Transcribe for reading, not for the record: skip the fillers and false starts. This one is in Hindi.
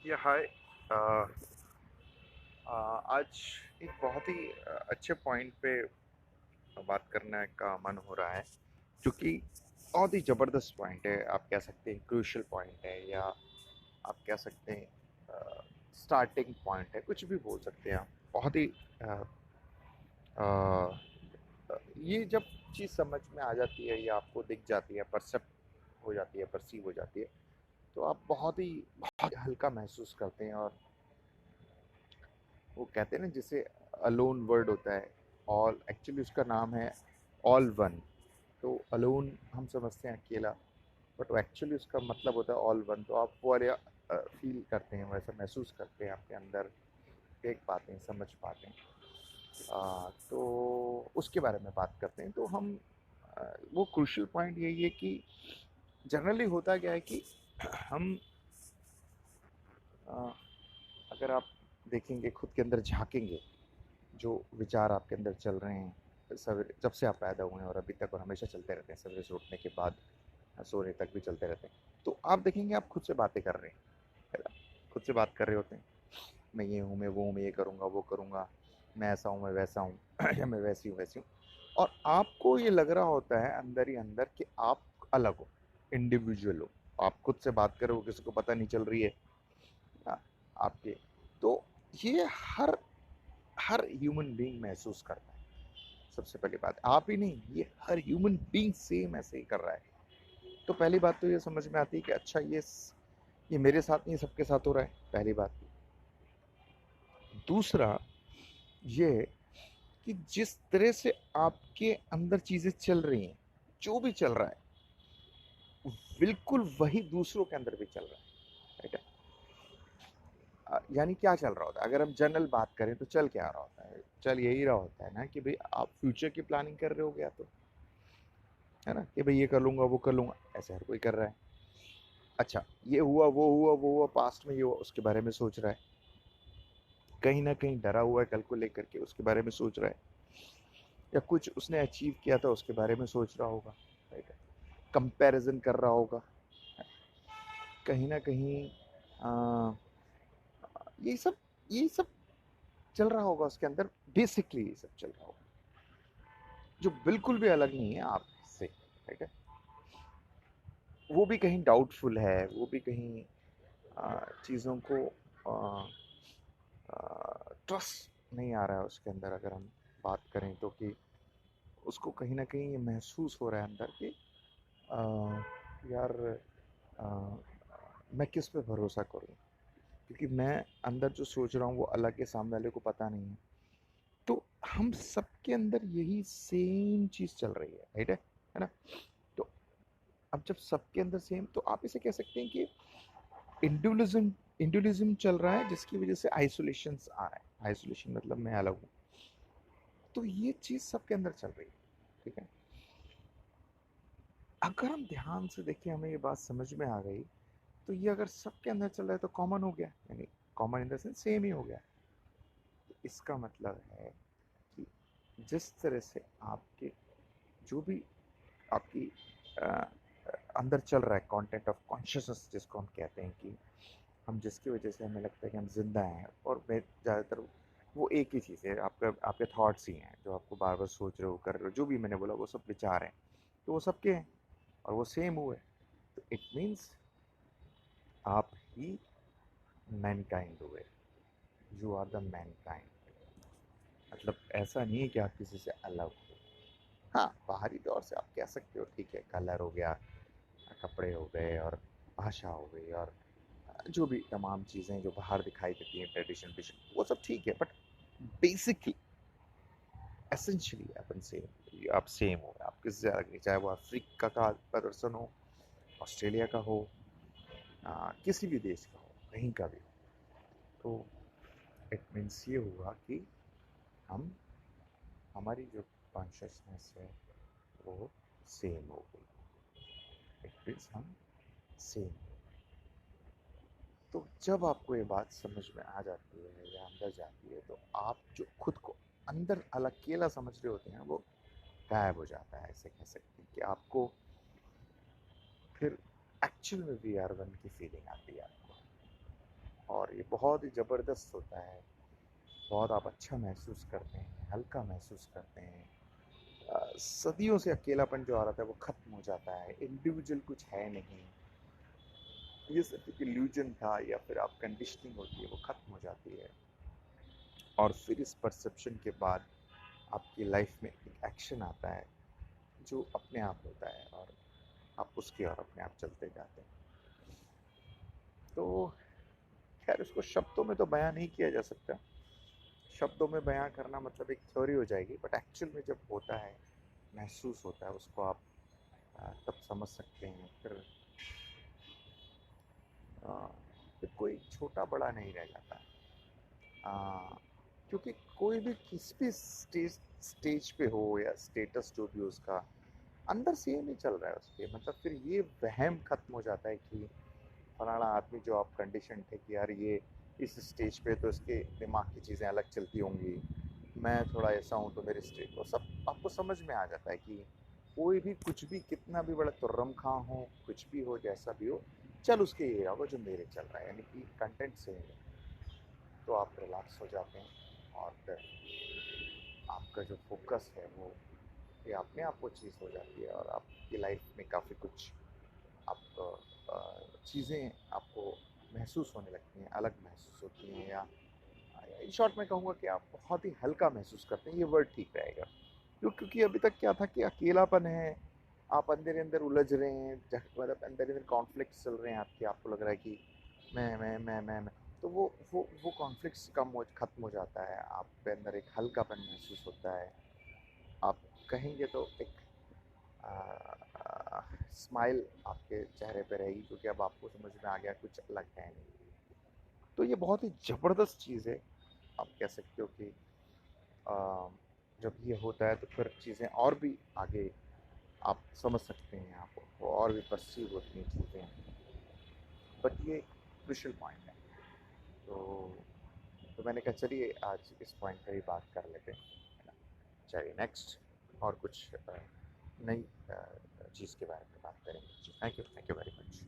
या हाय। अ, आज एक बहुत ही अच्छे पॉइंट पे बात करने का मन हो रहा है, जो कि बहुत ही ज़बरदस्त पॉइंट है। आप कह सकते हैं क्रूशियल पॉइंट है, या आप कह सकते हैं स्टार्टिंग पॉइंट है, कुछ भी बोल सकते हैं आप। बहुत ही अ, अ, ये जब चीज़ समझ में आ जाती है या आपको दिख जाती है, परसेप्ट हो जाती है, परसीव हो जाती है, तो आप बहुत हल्का महसूस करते हैं। और वो कहते हैं ना, जिसे अलोन वर्ड होता है, ऑल एक्चुअली उसका नाम है ऑल वन। तो अलोन हम समझते हैं अकेला, बट वो एक्चुअली उसका मतलब होता है ऑल वन। तो आप वो वाले फील करते हैं, वैसा महसूस करते हैं, आपके अंदर देख पाते हैं, समझ पाते हैं। तो उसके बारे में बात करते हैं। तो हम वो क्रूशियल पॉइंट यही है कि जनरली होता क्या है कि हम अ, अगर आप देखेंगे, खुद के अंदर झांकेंगे, जो विचार आपके अंदर चल रहे हैं सवेरे, जब से आप पैदा हुए हैं और अभी तक, और हमेशा चलते रहते हैं, सवेरे से उठने के बाद सोने तक भी चलते रहते हैं, तो आप देखेंगे आप खुद से बातें कर रहे हैं, है ना? खुद से बात कर रहे होते हैं। मैं ये हूँ, मैं वो हूँ, मैं ये करूँगा, वो करूँगा, मैं ऐसा हूँ, मैं वैसा हूँ या मैं वैसी हूँ, वैसी हूँ। और आपको ये लग रहा होता है अंदर ही अंदर कि आप अलग हो, इंडिविजुअल हो। आप खुद से बात कर रहे हो, किसी को पता नहीं चल रही है आपके। तो ये हर हर ह्यूमन बीइंग महसूस करता है। सबसे पहली बात, आप ही नहीं, ये हर ह्यूमन बीइंग सेम ऐसे ही कर रहा है। तो पहली बात तो ये समझ में आती है कि अच्छा, ये मेरे साथ नहीं, सबके साथ हो रहा है, पहली बात। दूसरा ये कि जिस तरह से आपके अंदर चीजें चल रही हैं, जो भी चल रहा है, बिल्कुल वही दूसरों के अंदर भी चल रहा है, ठीक है? यानी क्या चल रहा होता है, अगर हम जनरल बात करें तो चल क्या रहा होता है? चल यही रहा होता है ना कि भाई आप फ्यूचर की प्लानिंग कर रहे हो गया, तो है ना कि भाई ये कर लूंगा, वो कर लूंगा, ऐसे हर कोई कर रहा है। अच्छा, ये हुआ, वो हुआ, वो हुआ, पास्ट में ये हुआ, उसके बारे में सोच रहा है। कहीं ना कहीं डरा हुआ है कल को लेकर के, उसके बारे में सोच रहा है। या कुछ उसने अचीव किया था, उसके बारे में सोच रहा होगा, राइट है? कंपैरिजन कर रहा होगा, कहीं ना कहीं आ, ये सब ये सब चल रहा होगा उसके अंदर। बेसिकली ये सब चल रहा होगा, जो बिल्कुल भी अलग नहीं है आपसे, राइट है? वो भी कहीं डाउटफुल है, वो भी कहीं चीज़ों को ट्रस्ट नहीं आ रहा है उसके अंदर, अगर हम बात करें तो। कि उसको कहीं ना कहीं ये महसूस हो रहा है अंदर कि यार, अ, मैं किस पे भरोसा करूं, क्योंकि मैं अंदर जो सोच रहा हूँ वो अलग है, सामने वाले को पता नहीं है। तो हम सबके अंदर यही सेम चीज़ चल रही है, राइट है ना? तो अब जब सबके अंदर सेम, तो आप इसे कह सकते हैं कि इंडिविजुअलिज्म इंडिविजुअलिज्म चल रहा है, जिसकी वजह से आइसोलेशन आ रहा है। आइसोलेशन मतलब मैं अलग हूँ। तो ये चीज़ सबके अंदर चल रही है, ठीक है? अगर हम ध्यान से देखें, हमें ये बात समझ में आ गई, तो ये अगर सबके अंदर चल रहा है तो कॉमन हो गया, यानी common in the sense same ही हो गया। तो इसका मतलब है कि जिस तरह से आपके, जो भी आपकी अ, अंदर चल रहा है, कंटेंट ऑफ कॉन्शियसनेस जिसको हम कहते हैं, कि हम जिसकी वजह से हमें लगता है कि हम जिंदा हैं, और मैं ज़्यादातर वो एक ही चीज़ है, आपका आपके थॉट्स ही हैं, जो आपको बार बार सोच रहे हो, कर रहे हो, जो भी मैंने बोला वो सब विचार हैं। तो वो सबके हैं और वो सेम हुए। तो इट मीन्स आप ही मैनकाइंड हुए, यू आर द मैनकाइंड। मतलब ऐसा नहीं है कि आप किसी से अलग हो। हाँ, बाहरी तौर से आप कह सकते हो, ठीक है, कलर हो गया, कपड़े हो गए, और भाषा हो गई, और जो भी तमाम चीज़ें जो बाहर दिखाई देती हैं, ट्रेडिशन विशन, वो सब ठीक है, but basically, essentially upon same, आप सेम हो, आप किसी से अलग नहीं। चाहे वो अफ्रीका का पर्सन हो, ऑस्ट्रेलिया का हो, किसी भी देश का हो, कहीं का भी हो। तो इट मीन्स ये हुआ कि हम, हमारी जो कॉन्शियसनेस है वो सेम हो गई। इट मीन्स हम सेम। तो जब आपको ये बात समझ में आ जाती है या अंदर जाती है, तो आप जो खुद को अंदर अलग अकेला समझ रहे होते हैं, वो गायब हो जाता है, ऐसे कह सकते हैं। कि आपको फिर एक्चुअल में वी आर वन की फीलिंग आती है आपको। और ये बहुत ही ज़बरदस्त होता है। बहुत आप अच्छा महसूस करते हैं, हल्का महसूस करते हैं। सदियों से अकेलापन जो आ रहा था वो ख़त्म हो जाता है, इंडिविजुअल कुछ है नहीं, ये सिर्फ एक इल्यूजन था या फिर आप कंडीशनिंग होती है वो ख़त्म हो जाती है। और फिर इस परसेप्शन के बाद आपकी लाइफ में एक एक्शन आता है जो अपने आप होता है और आप उसकी ओर अपने आप चलते जाते हैं। तो खैर उसको शब्दों में तो बयां नहीं किया जा सकता, शब्दों में बयां करना मतलब एक थ्योरी हो जाएगी, बट एक्चुअल में जब होता है, महसूस होता है, उसको आप तब समझ सकते हैं। अ, फिर कोई छोटा बड़ा नहीं रह जाता। अ, क्योंकि कोई भी किस भी स्टेज स्टेज पे हो या स्टेटस जो भी उसका अंदर सेम ही चल रहा है उसके, मतलब फिर ये वहम खत्म हो जाता है कि फलाना आदमी जो आप कंडीशन थे कि यार ये इस स्टेज पे तो इसके दिमाग की चीज़ें अलग चलती होंगी, मैं थोड़ा ऐसा हूँ तो मेरे स्टेज वो सब आपको समझ में आ जाता है कि कोई भी कुछ भी कितना भी बड़ा तुर्रम खां हो, कुछ भी हो, जैसा भी हो, चल उसके ये होगा जो मेरे चल रहा है, यानी कि कंटेंट सेम है। तो आप रिलैक्स हो जाते हैं और फिर आपका जो फोकस है वो ये अपने आप वो चीज़ हो जाती है और आपकी लाइफ में काफ़ी कुछ आप चीज़ें आपको महसूस होने लगती हैं, अलग महसूस होती हैं, या इन शॉर्ट मैं कहूँगा कि आप बहुत ही हल्का महसूस करते हैं, ये वर्ड ठीक रहेगा। क्योंकि अभी तक क्या था कि अकेलापन है, आप अंदर ही अंदर उलझ रहे हैं, मतलब अंदर ही अंदर कॉन्फ्लिक्ट चल रहे हैं आपके, आपको लग रहा है कि मैं, तो वो कॉन्फ्लिक्ट्स खत्म हो जाता है, आपके अंदर एक हल्कापन महसूस होता है। आप कहेंगे तो एक स्माइल आपके चेहरे पे रहेगी, क्योंकि अब आपको समझ में आ गया कुछ अलग है नहीं। तो ये बहुत ही ज़बरदस्त चीज़ है। आप कह सकते हो कि अ, जब ये होता है तो फिर चीज़ें और भी आगे आप समझ सकते हैं, आप और भी परसीव होती हैं चीज़ें। बट ये क्रूशियल पॉइंट है। तो मैंने कहा चलिए आज इस पॉइंट पर ही बात कर लेते हैं, है ना? चलिए नेक्स्ट और कुछ नई चीज़ के बारे में बात करेंगे। जी, थैंक यू वेरी मच।